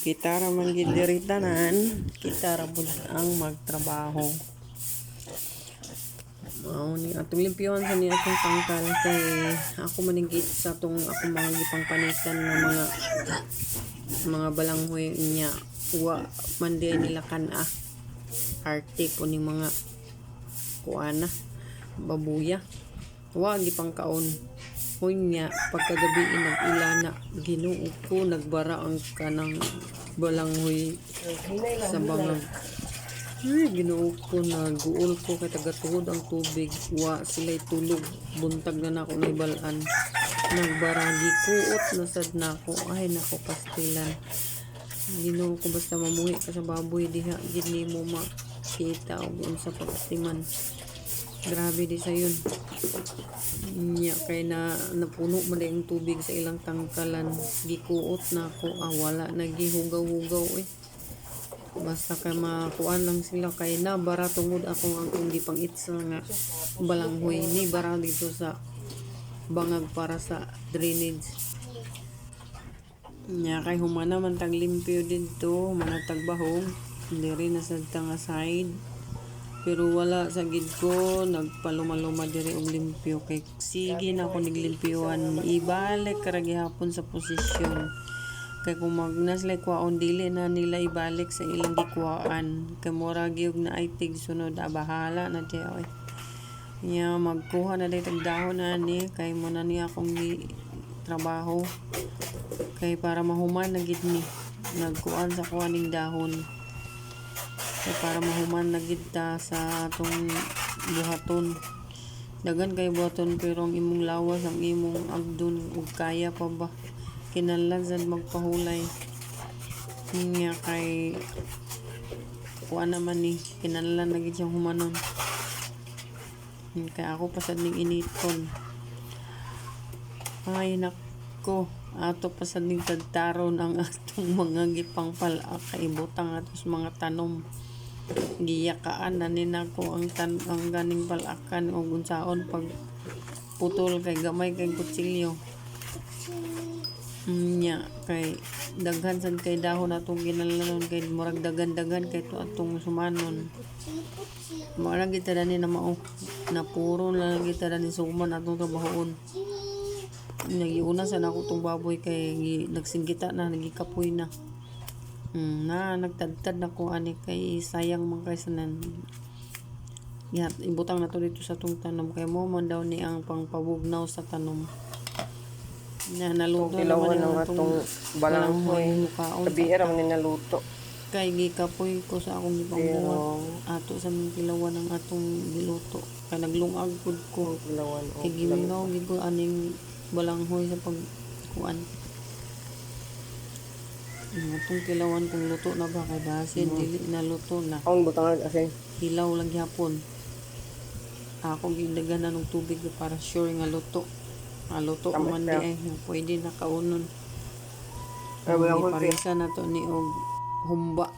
Kita ra man gid diri tanan, kita ra pud ang magtrabaho. Mao ni atong limpyon sa ni atong pangkal kay ako maningkit sa tong ako mga gipang panitan ng mga balanghoy niya wa man di nila kana arte po ni mga kuana babuya wa gipang kaon niya pagkagabi nag-ilana Ginoo ko nagbara ang kanang balanghoy sa bangag. Ginoo ko naguol ko kay tagatuhod ang tubig wa sila'y tulog buntag na nako naibalan nagbaragi kuot nasad nako ay nako pastilan. Ginoo ko basta mamuhi ka sa baboy diha gid nimo makita og unsa pagtiman. Grabe di sa yun. Nya kay napuno man ang tubig sa ilang tangkalan. Gikuot na ako. Wala nagihugaw-hugaw eh. Basta kay makuan lang sila kay na bara tungod ako ang kundi pang itsa nga balanghoy ni bara dito sa bangag para sa drainage. Nya kay humana man tag limpyo dito, manatag bahog. Diri na sa tanga side. Pero wala sa gid ko nagpaluma-luma diri og limpyo kay sige na ako naglimpyuan ibalik ra gihapon sa posisyon kay kung magnaslay kwaon dili na nila ibalik sa ilang gikuan kay mura gyud na ay tig sunod bahala na di oy nya magkuha na day tagdahon na ni kay mo na ni akong ni trabaho kay para mahuman na gid ni nagkuan sa kuaning dahon. Kaya para mahuman na gita sa atong buhaton. Dagan kay buhaton pero ang imong lawas ang imong agdon ug kaya pa ba kinahanglan sad magpahulay. Niya kay kuan naman ni kinahanglan na gid siyang humanon. Kaya ako pasad ning initon. Ay nako ato pasad ning tagtaron ang atong mga gipang pala kay butang atos mga tanom. Giyakaan na ninako ang ganing balakan o unsaon pag putol kay gamay kay kutsilyo nya kay daghan sad kay dahon atong ginalanon kay murag dagan-dagan kay to atong sumanon mara kita dani na mao na puro na kita dani suman atong trabahoon nagiuna sa nako tong baboy kay nagsinggita na nagikapoy na nagtadtad na ko ani kay sayang man kay sanan ibutang na to dito sa tong tanom kay mo man daw ni ang pangpabugnaw sa tanom na naluto naman ang atong balanghoy kabira man ni naluto kay gikapoy ko sa akong gipangbuhat ato sa kilawan ang atong giluto kay naglungag pud ko kilawan kay giminaw gid ko aning balanghoy sa pagkuan. Itong kilawan kung luto na ba kay basin dili na luto na ang butangan asin hilaw lang gyapon ako gindagan na ng tubig para sure nga luto luto man di ay pwede na kaunon parisa na to ni og humba